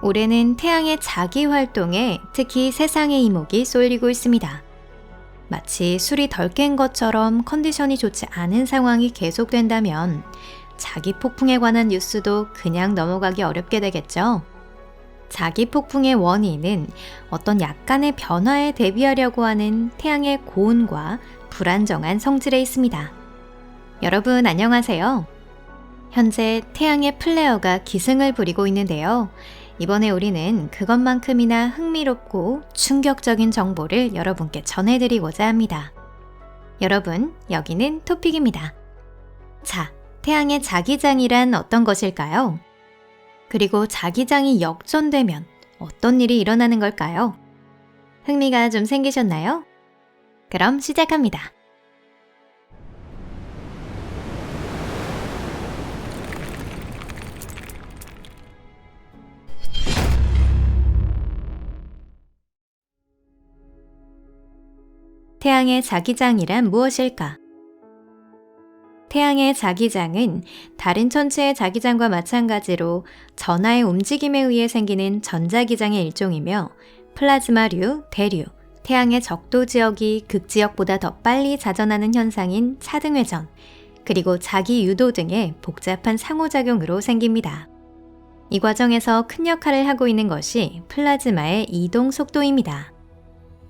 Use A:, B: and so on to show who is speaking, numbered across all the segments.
A: 올해는 태양의 자기 활동에 특히 세상의 이목이 쏠리고 있습니다. 마치 술이 덜 깬 것처럼 컨디션이 좋지 않은 상황이 계속된다면 자기 폭풍에 관한 뉴스도 그냥 넘어가기 어렵게 되겠죠. 자기 폭풍의 원인은 어떤 약간의 변화에 대비하려고 하는 태양의 고운과 불안정한 성질에 있습니다. 여러분 안녕하세요. 현재 태양의 플레어가 기승을 부리고 있는데요. 이번에 우리는 그것만큼이나 흥미롭고 충격적인 정보를 여러분께 전해드리고자 합니다. 여러분, 여기는 토픽입니다. 자, 태양의 자기장이란 어떤 것일까요? 그리고 자기장이 역전되면 어떤 일이 일어나는 걸까요? 흥미가 좀 생기셨나요? 그럼 시작합니다. 태양의 자기장이란 무엇일까? 태양의 자기장은 다른 천체의 자기장과 마찬가지로 전하의 움직임에 의해 생기는 전자기장의 일종이며 플라즈마류, 대류, 태양의 적도 지역이 극지역보다 더 빨리 자전하는 현상인 차등회전, 그리고 자기 유도 등의 복잡한 상호작용으로 생깁니다. 이 과정에서 큰 역할을 하고 있는 것이 플라즈마의 이동 속도입니다.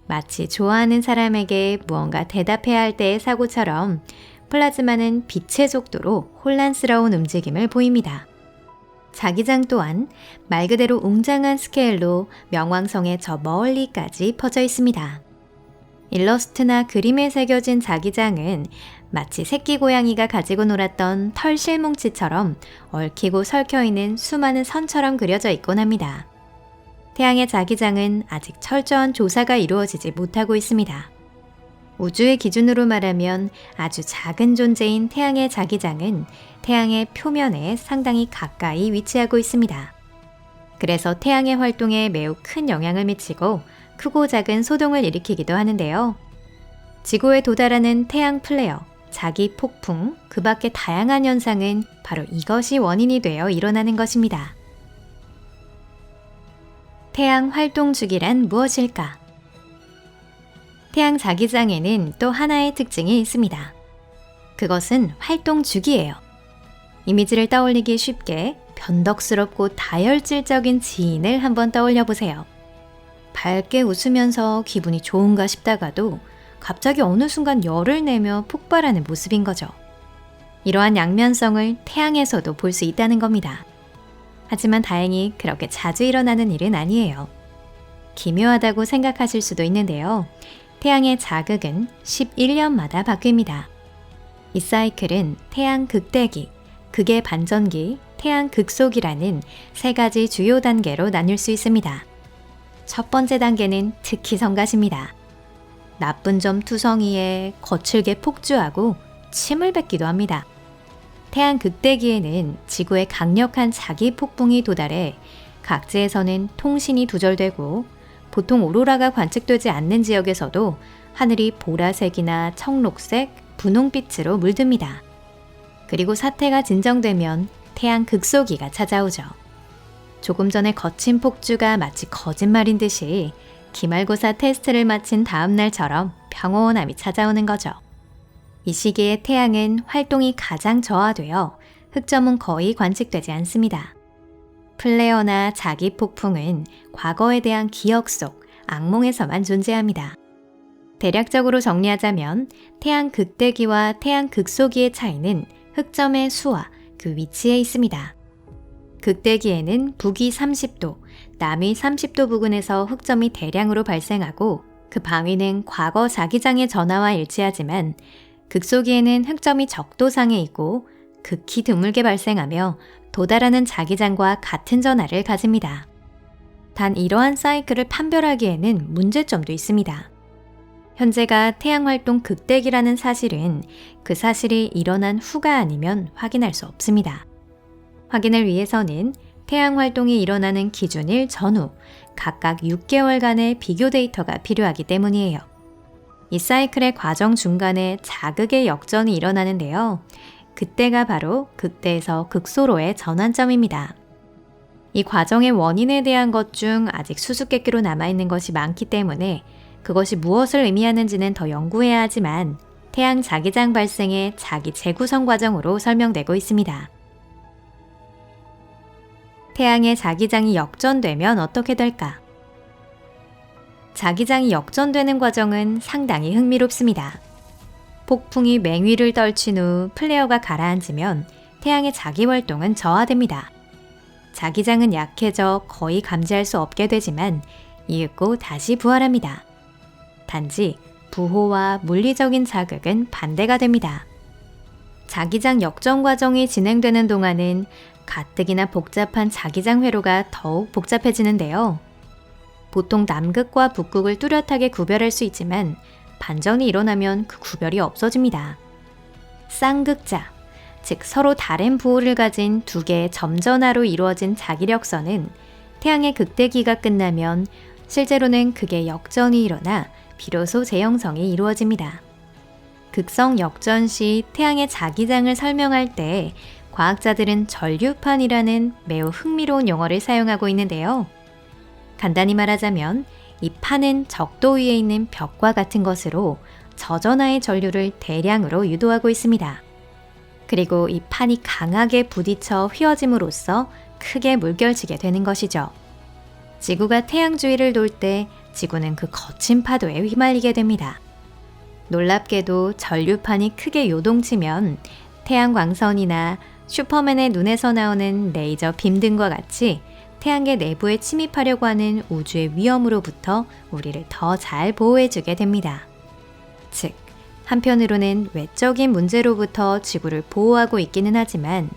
A: 마치 좋아하는 사람에게 무언가 대답해야 할 때의 사고처럼 플라즈마는 빛의 속도로 혼란스러운 움직임을 보입니다. 자기장 또한 말 그대로 웅장한 스케일로 명왕성의 저 멀리까지 퍼져 있습니다. 일러스트나 그림에 새겨진 자기장은 마치 새끼 고양이가 가지고 놀았던 털 실뭉치처럼 얽히고 설켜있는 수많은 선처럼 그려져 있곤 합니다. 태양의 자기장은 아직 철저한 조사가 이루어지지 못하고 있습니다. 우주의 기준으로 말하면 아주 작은 존재인 태양의 자기장은 태양의 표면에 상당히 가까이 위치하고 있습니다. 그래서 태양의 활동에 매우 큰 영향을 미치고 크고 작은 소동을 일으키기도 하는데요. 지구에 도달하는 태양 플레어, 자기 폭풍, 그 밖의 다양한 현상은 바로 이것이 원인이 되어 일어나는 것입니다. 태양 활동 주기란 무엇일까? 태양 자기장에는 또 하나의 특징이 있습니다. 그것은 활동 주기예요. 이미지를 떠올리기 쉽게 변덕스럽고 다혈질적인 지인을 한번 떠올려 보세요. 밝게 웃으면서 기분이 좋은가 싶다가도 갑자기 어느 순간 열을 내며 폭발하는 모습인 거죠. 이러한 양면성을 태양에서도 볼 수 있다는 겁니다. 하지만 다행히 그렇게 자주 일어나는 일은 아니에요. 기묘하다고 생각하실 수도 있는데요. 태양의 자극은 11년마다 바뀝니다. 이 사이클은 태양 극대기, 극의 반전기, 태양 극속이라는 세 가지 주요 단계로 나뉠 수 있습니다. 첫 번째 단계는 특히 성가십니다. 나쁜 점 투성이에 거칠게 폭주하고 침을 뱉기도 합니다. 태양 극대기에는 지구의 강력한 자기 폭풍이 도달해 각지에서는 통신이 두절되고 보통 오로라가 관측되지 않는 지역에서도 하늘이 보라색이나 청록색, 분홍빛으로 물듭니다. 그리고 사태가 진정되면 태양 극소기가 찾아오죠. 조금 전에 거친 폭주가 마치 거짓말인 듯이 기말고사 테스트를 마친 다음 날처럼 평온함이 찾아오는 거죠. 이 시기에 태양은 활동이 가장 저하되어 흑점은 거의 관측되지 않습니다. 플레어나 자기 폭풍은 과거에 대한 기억 속 악몽에서만 존재합니다. 대략적으로 정리하자면 태양 극대기와 태양 극소기의 차이는 흑점의 수와 그 위치에 있습니다. 극대기에는 북위 30도, 남위 30도 부근에서 흑점이 대량으로 발생하고 그 방위는 과거 자기장의 전하와 일치하지만 극소기에는 흑점이 적도상에 있고 극히 드물게 발생하며 도달하는 자기장과 같은 전하를 가집니다. 단 이러한 사이클을 판별하기에는 문제점도 있습니다. 현재가 태양활동 극대기라는 사실은 그 사실이 일어난 후가 아니면 확인할 수 없습니다. 확인을 위해서는 태양활동이 일어나는 기준일 전후 각각 6개월간의 비교 데이터가 필요하기 때문이에요. 이 사이클의 과정 중간에 자극의 역전이 일어나는데요. 그때가 바로 극대에서 극소로의 전환점입니다. 이 과정의 원인에 대한 것 중 아직 수수께끼로 남아있는 것이 많기 때문에 그것이 무엇을 의미하는지는 더 연구해야 하지만 태양 자기장 발생의 자기 재구성 과정으로 설명되고 있습니다. 태양의 자기장이 역전되면 어떻게 될까? 자기장이 역전되는 과정은 상당히 흥미롭습니다. 폭풍이 맹위를 떨친 후 플레어가 가라앉으면 태양의 자기 활동은 저하됩니다. 자기장은 약해져 거의 감지할 수 없게 되지만 이윽고 다시 부활합니다. 단지 부호와 물리적인 자극은 반대가 됩니다. 자기장 역전 과정이 진행되는 동안은 가뜩이나 복잡한 자기장 회로가 더욱 복잡해지는데요. 보통 남극과 북극을 뚜렷하게 구별할 수 있지만 반전이 일어나면 그 구별이 없어집니다. 쌍극자, 즉 서로 다른 부호를 가진 두 개의 점전하로 이루어진 자기력선은 태양의 극대기가 끝나면 실제로는 극의 역전이 일어나 비로소 재형성이 이루어집니다. 극성 역전 시 태양의 자기장을 설명할 때 과학자들은 전류판이라는 매우 흥미로운 용어를 사용하고 있는데요. 간단히 말하자면 이 판은 적도 위에 있는 벽과 같은 것으로 저전하의 전류를 대량으로 유도하고 있습니다. 그리고 이 판이 강하게 부딪혀 휘어짐으로써 크게 물결치게 되는 것이죠. 지구가 태양 주위를 돌 때 지구는 그 거친 파도에 휘말리게 됩니다. 놀랍게도 전류판이 크게 요동치면 태양 광선이나 슈퍼맨의 눈에서 나오는 레이저 빔 등과 같이 태양계 내부에 침입하려고 하는 우주의 위험으로부터 우리를 더 잘 보호해주게 됩니다. 즉, 한편으로는 외적인 문제로부터 지구를 보호하고 있기는 하지만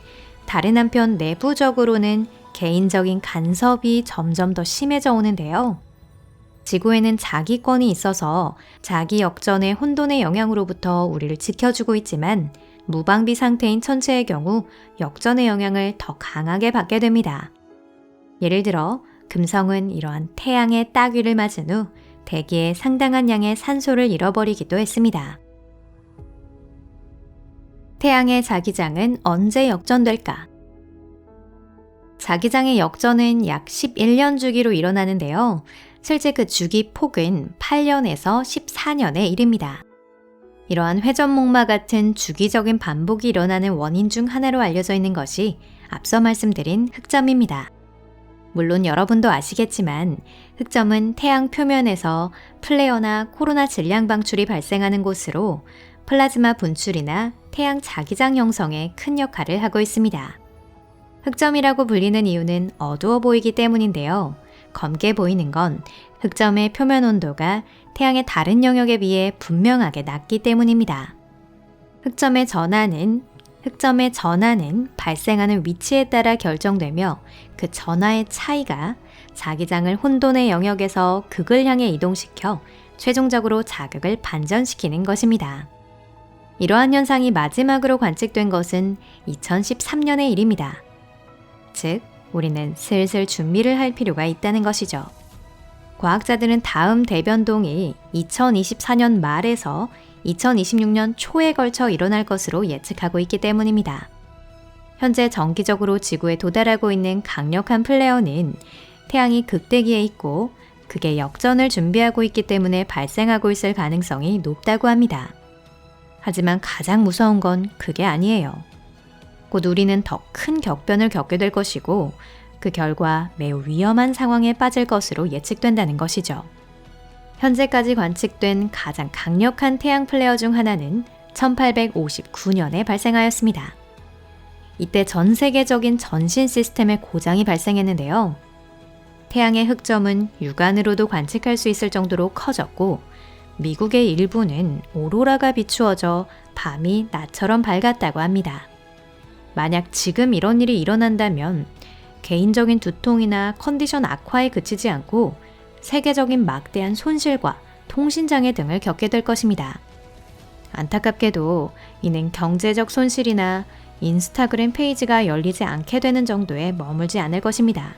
A: 다른 한편 내부적으로는 개인적인 간섭이 점점 더 심해져 오는데요. 지구에는 자기권이 있어서 자기 역전의 혼돈의 영향으로부터 우리를 지켜주고 있지만 무방비 상태인 천체의 경우 역전의 영향을 더 강하게 받게 됩니다. 예를 들어 금성은 이러한 태양의 따귀를 맞은 후 대기에 상당한 양의 산소를 잃어버리기도 했습니다. 태양의 자기장은 언제 역전될까? 자기장의 역전은 약 11년 주기로 일어나는데요. 실제 그 주기 폭은 8년에서 14년에 이릅니다. 이러한 회전목마 같은 주기적인 반복이 일어나는 원인 중 하나로 알려져 있는 것이 앞서 말씀드린 흑점입니다. 물론 여러분도 아시겠지만 흑점은 태양 표면에서 플레어나 코로나 질량 방출이 발생하는 곳으로 플라즈마 분출이나 태양 자기장 형성에 큰 역할을 하고 있습니다. 흑점이라고 불리는 이유는 어두워 보이기 때문인데요. 검게 보이는 건 흑점의 표면 온도가 태양의 다른 영역에 비해 분명하게 낮기 때문입니다. 흑점의 전하는 발생하는 위치에 따라 결정되며 그 전하의 차이가 자기장을 혼돈의 영역에서 극을 향해 이동시켜 최종적으로 자극을 반전시키는 것입니다. 이러한 현상이 마지막으로 관측된 것은 2013년의 일입니다. 즉, 우리는 슬슬 준비를 할 필요가 있다는 것이죠. 과학자들은 다음 대변동이 2024년 말에서 2026년 초에 걸쳐 일어날 것으로 예측하고 있기 때문입니다. 현재 정기적으로 지구에 도달하고 있는 강력한 플레어는 태양이 극대기에 있고 극의 역전을 준비하고 있기 때문에 발생하고 있을 가능성이 높다고 합니다. 하지만 가장 무서운 건 그게 아니에요. 곧 우리는 더 큰 격변을 겪게 될 것이고 그 결과 매우 위험한 상황에 빠질 것으로 예측된다는 것이죠. 현재까지 관측된 가장 강력한 태양 플레어 중 하나는 1859년에 발생하였습니다. 이때 전 세계적인 전신 시스템의 고장이 발생했는데요. 태양의 흑점은 육안으로도 관측할 수 있을 정도로 커졌고 미국의 일부는 오로라가 비추어져 밤이 낮처럼 밝았다고 합니다. 만약 지금 이런 일이 일어난다면 개인적인 두통이나 컨디션 악화에 그치지 않고 세계적인 막대한 손실과 통신장애 등을 겪게 될 것입니다. 안타깝게도 이는 경제적 손실이나 인스타그램 페이지가 열리지 않게 되는 정도에 머물지 않을 것입니다.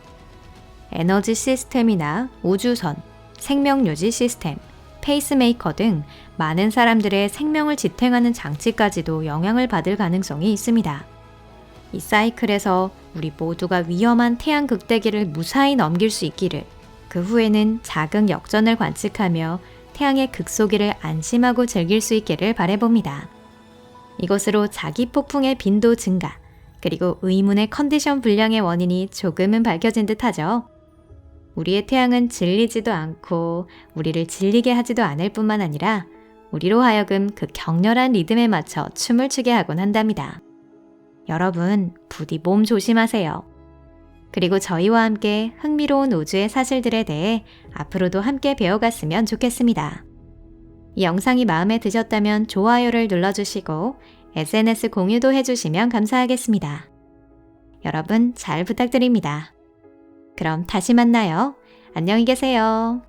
A: 에너지 시스템이나 우주선, 생명유지 시스템, 페이스메이커 등 많은 사람들의 생명을 지탱하는 장치까지도 영향을 받을 가능성이 있습니다. 이 사이클에서 우리 모두가 위험한 태양 극대기를 무사히 넘길 수 있기를, 그 후에는 작은 역전을 관측하며 태양의 극소기를 안심하고 즐길 수 있기를 바라봅니다. 이것으로 자기 폭풍의 빈도 증가, 그리고 의문의 컨디션 불량의 원인이 조금은 밝혀진 듯 하죠. 우리의 태양은 질리지도 않고 우리를 질리게 하지도 않을 뿐만 아니라 우리로 하여금 그 격렬한 리듬에 맞춰 춤을 추게 하곤 한답니다. 여러분, 부디 몸 조심하세요. 그리고 저희와 함께 흥미로운 우주의 사실들에 대해 앞으로도 함께 배워갔으면 좋겠습니다. 이 영상이 마음에 드셨다면 좋아요를 눌러주시고 SNS 공유도 해주시면 감사하겠습니다. 여러분 잘 부탁드립니다. 그럼 다시 만나요. 안녕히 계세요.